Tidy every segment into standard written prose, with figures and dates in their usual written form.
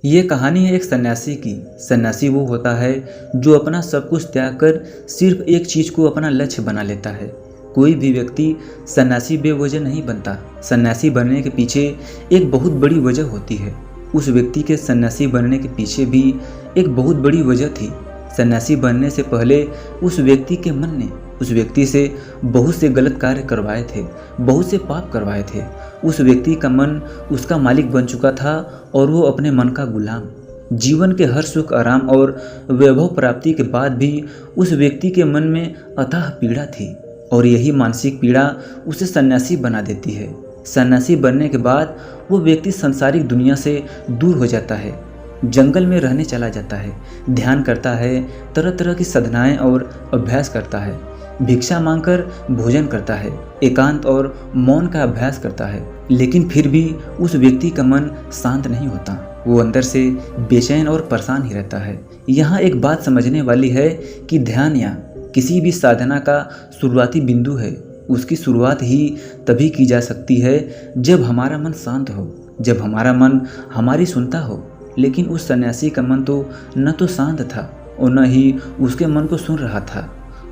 ये कहानी है एक सन्यासी की। सन्यासी वो होता है जो अपना सब कुछ त्याग कर सिर्फ एक चीज़ को अपना लक्ष्य बना लेता है। कोई भी व्यक्ति सन्यासी बेवजह नहीं बनता। सन्यासी बनने के पीछे एक बहुत बड़ी वजह होती है। उस व्यक्ति के सन्यासी बनने के पीछे भी एक बहुत बड़ी वजह थी। सन्यासी बनने से पहले उस व्यक्ति के मन ने उस व्यक्ति से बहुत से गलत कार्य करवाए थे, बहुत से पाप करवाए थे। उस व्यक्ति का मन उसका मालिक बन चुका था और वो अपने मन का गुलाम। जीवन के हर सुख आराम और वैभव प्राप्ति के बाद भी उस व्यक्ति के मन में अथाह पीड़ा थी और यही मानसिक पीड़ा उसे सन्यासी बना देती है। सन्यासी बनने के बाद वो व्यक्ति सांसारिक दुनिया से दूर हो जाता है, जंगल में रहने चला जाता है, ध्यान करता है, तरह तरह की साधनाएं और अभ्यास करता है, भिक्षा मांगकर भोजन करता है, एकांत और मौन का अभ्यास करता है। लेकिन फिर भी उस व्यक्ति का मन शांत नहीं होता। वो अंदर से बेचैन और परेशान ही रहता है। यहाँ एक बात समझने वाली है कि ध्यान या किसी भी साधना का शुरुआती बिंदु है। उसकी शुरुआत ही तभी की जा सकती है जब हमारा मन शांत हो, जब हमारा मन हमारी सुनता हो। लेकिन उस सन्यासी का मन तो न तो शांत था और न ही उसके मन को सुन रहा था।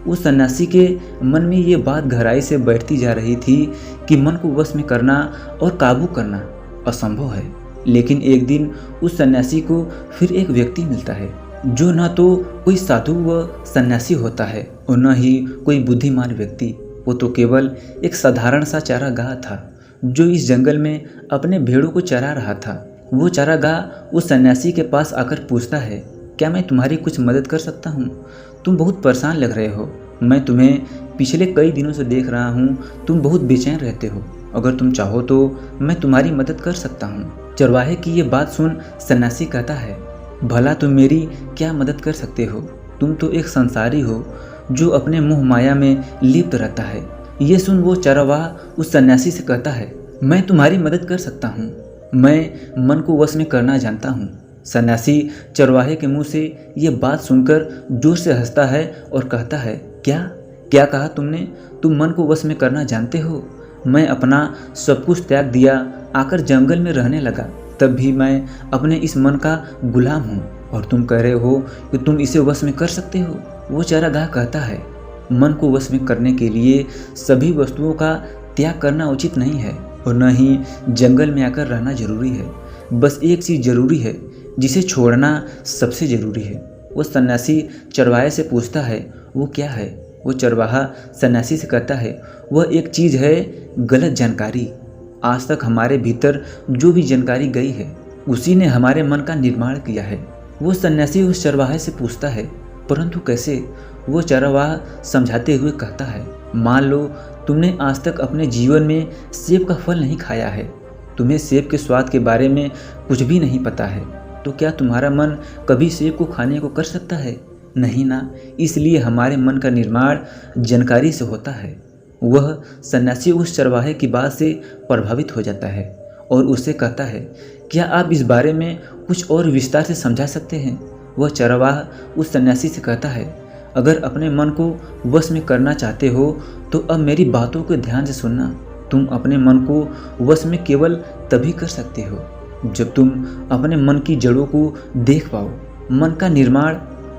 उस सन्यासी के मन में ये बात गहराई से बैठती जा रही थी कि मन को वश में करना और काबू करना असंभव है। लेकिन एक दिन उस सन्यासी को फिर एक व्यक्ति मिलता है जो न तो कोई साधु व सन्यासी होता है और न ही कोई बुद्धिमान व्यक्ति। वो तो केवल एक साधारण सा चारागाह था जो इस जंगल में अपने भेड़ों को चरा रहा था। वो चारागाह उस सन्यासी के पास आकर पूछता है, क्या मैं तुम्हारी कुछ मदद कर सकता हूँ? तुम बहुत परेशान लग रहे हो। मैं तुम्हें पिछले कई दिनों से देख रहा हूँ, तुम बहुत बेचैन रहते हो। अगर तुम चाहो तो मैं तुम्हारी मदद कर सकता हूँ। चरवाहे की ये बात सुन सन्यासी कहता है, भला तुम मेरी क्या मदद कर सकते हो? तुम तो एक संसारी हो जो अपने मोह माया में लिप्त रहता है। ये सुन वो चरवाहा उस सन्यासी से कहता है, मैं तुम्हारी मदद कर सकता हूँ। मैं मन को वश में करना जानता हूँ। सन्यासी चरवाहे के मुंह से ये बात सुनकर जोर से हंसता है और कहता है, क्या क्या कहा तुमने? तुम मन को वश में करना जानते हो? मैं अपना सब कुछ त्याग दिया, आकर जंगल में रहने लगा, तब भी मैं अपने इस मन का गुलाम हूँ और तुम कह रहे हो कि तुम इसे वश में कर सकते हो। वो चारागाह कहता है, मन को वश में करने के लिए सभी वस्तुओं का त्याग करना उचित नहीं है और न ही जंगल में आकर रहना जरूरी है। बस एक चीज़ जरूरी है जिसे छोड़ना सबसे ज़रूरी है। वो सन्यासी चरवाहे से पूछता है, वो क्या है? वो चरवाहा सन्यासी से कहता है, वह एक चीज़ है गलत जानकारी। आज तक हमारे भीतर जो भी जानकारी गई है उसी ने हमारे मन का निर्माण किया है। वो सन्यासी उस चरवाहे से पूछता है, परंतु कैसे? वो चरवाहा समझाते हुए कहता है, मान लो तुमने आज तक अपने जीवन में सेब का फल नहीं खाया है, तुम्हें सेब के स्वाद के बारे में कुछ भी नहीं पता है, तो क्या तुम्हारा मन कभी सेब को खाने को कर सकता है? नहीं ना। इसलिए हमारे मन का निर्माण जानकारी से होता है। वह सन्यासी उस चरवाहे की बात से प्रभावित हो जाता है और उससे कहता है, क्या आप इस बारे में कुछ और विस्तार से समझा सकते हैं? वह चरवाहा उस सन्यासी से कहता है, अगर अपने मन को वश में करना चाहते हो तो अब मेरी बातों को ध्यान से सुनना। तुम अपने मन को वश में केवल तभी कर सकते हो जब तुम अपने मन की जड़ों को देख पाओ। मन का निर्माण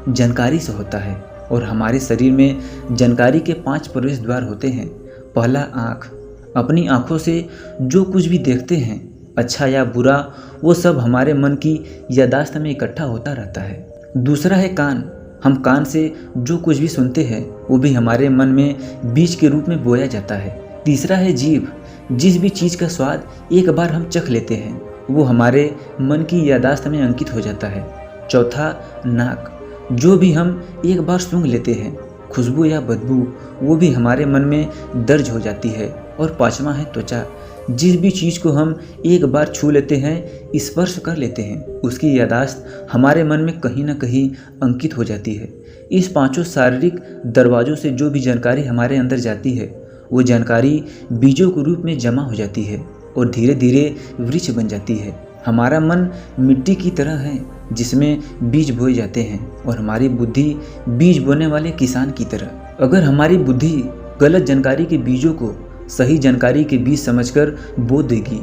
जानकारी से होता है और हमारे शरीर में जानकारी के 5 प्रवेश द्वार होते हैं। पहला आँख। अपनी आँखों से जो कुछ भी देखते हैं, अच्छा या बुरा, वो सब हमारे मन की यादाश्त में इकट्ठा होता रहता है। दूसरा है कान। हम कान से जो कुछ भी सुनते हैं वो भी हमारे मन में बीज के रूप में बोया जाता है। तीसरा है जीभ। जिस भी चीज़ का स्वाद एक बार हम चख लेते हैं वो हमारे मन की यादाश्त में अंकित हो जाता है। चौथा नाक। जो भी हम एक बार सूंघ लेते हैं, खुशबू या बदबू, वो भी हमारे मन में दर्ज हो जाती है। और पांचवा है त्वचा। जिस भी चीज़ को हम एक बार छू लेते हैं, स्पर्श कर लेते हैं, उसकी यादाश्त हमारे मन में कहीं ना कहीं अंकित हो जाती है। इस पांचों शारीरिक दरवाज़ों से जो भी जानकारी हमारे अंदर जाती है वो जानकारी बीजों के रूप में जमा हो जाती है और धीरे धीरे वृक्ष बन जाती है। हमारा मन मिट्टी की तरह है जिसमें बीज बोए जाते हैं और हमारी बुद्धि बीज बोने वाले किसान की तरह। अगर हमारी बुद्धि गलत जानकारी के बीजों को सही जानकारी के बीज समझकर बो देगी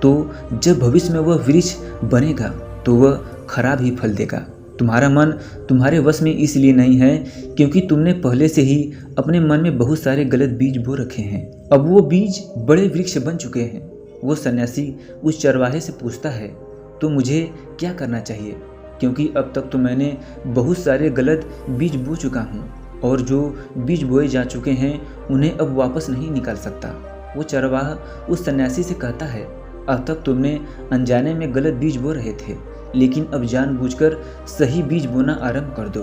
तो जब भविष्य में वह वृक्ष बनेगा तो वह खराब ही फल देगा। तुम्हारा मन तुम्हारे वश में इसलिए नहीं है क्योंकि तुमने पहले से ही अपने मन में बहुत सारे गलत बीज बो रखे हैं। अब वो बीज बड़े वृक्ष बन चुके हैं। वो सन्यासी उस चरवाहे से पूछता है, तो मुझे क्या करना चाहिए, क्योंकि अब तक तो मैंने बहुत सारे गलत बीज बो चुका हूँ और जो बीज बोए जा चुके हैं उन्हें अब वापस नहीं निकाल सकता। वो चरवाहा उस सन्यासी से कहता है, अब तक तुमने अनजाने में गलत बीज बो रहे थे, लेकिन अब जानबूझकर सही बीज बोना आरंभ कर दो।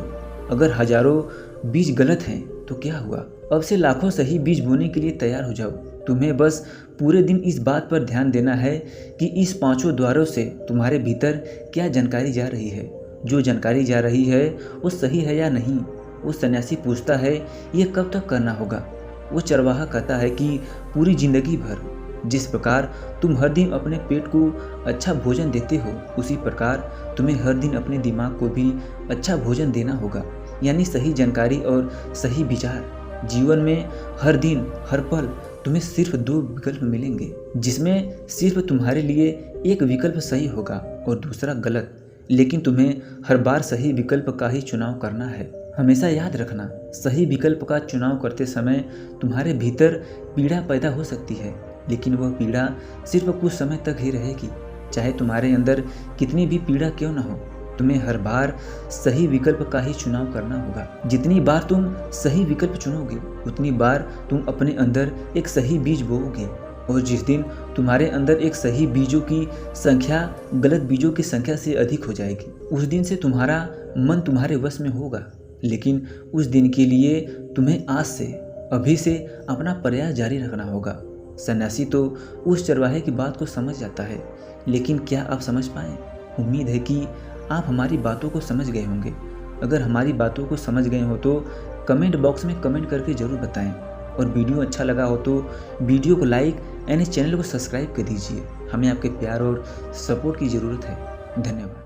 अगर हजारों बीज गलत हैं तो क्या हुआ, अब से लाखों सही बीज बोने के लिए तैयार हो जाओ। तुम्हें बस पूरे दिन इस बात पर ध्यान देना है कि इस पांचों द्वारों से तुम्हारे भीतर क्या जानकारी जा रही है। जो जानकारी जा रही है वो सही है या नहीं। वो सन्यासी पूछता है, ये कब तक करना होगा। वो चरवाहा कहता है कि पूरी जिंदगी भर। जिस प्रकार तुम हर दिन अपने पेट को अच्छा भोजन देते हो, उसी प्रकार तुम्हें हर दिन अपने दिमाग को भी अच्छा भोजन देना होगा, यानी सही जानकारी और सही विचार। जीवन में हर दिन हर पल तुम्हें सिर्फ 2 विकल्प मिलेंगे, जिसमें सिर्फ तुम्हारे लिए एक विकल्प सही होगा और दूसरा गलत, लेकिन तुम्हें हर बार सही विकल्प का ही चुनाव करना है। हमेशा याद रखना, सही विकल्प का चुनाव करते समय तुम्हारे भीतर पीड़ा पैदा हो सकती है, लेकिन वह पीड़ा सिर्फ कुछ समय तक ही रहेगी। चाहे तुम्हारे अंदर कितनी भी पीड़ा क्यों न हो, तुम्हें हर बार सही विकल्प का ही चुनाव करना होगा। जितनी बार तुम सही विकल्प चुनोगे उतनी बार तुम अपने अंदर एक सही बीज बोओगे, और जिस दिन तुम्हारे अंदर एक सही बीजों की संख्या गलत बीजों की संख्या से अधिक हो जाएगी, उस दिन से तुम्हारा मन तुम्हारे वश में होगा। लेकिन उस दिन के लिए तुम्हें आज से, अभी से अपना प्रयास जारी रखना होगा। सन्यासी तो उस चरवाहे की बात को समझ जाता है, लेकिन क्या आप समझ पाए? उम्मीद है कि आप हमारी बातों को समझ गए होंगे। अगर हमारी बातों को समझ गए हो तो कमेंट बॉक्स में कमेंट करके ज़रूर बताएं, और वीडियो अच्छा लगा हो तो वीडियो को लाइक यानी चैनल को सब्सक्राइब कर दीजिए। हमें आपके प्यार और सपोर्ट की ज़रूरत है। धन्यवाद।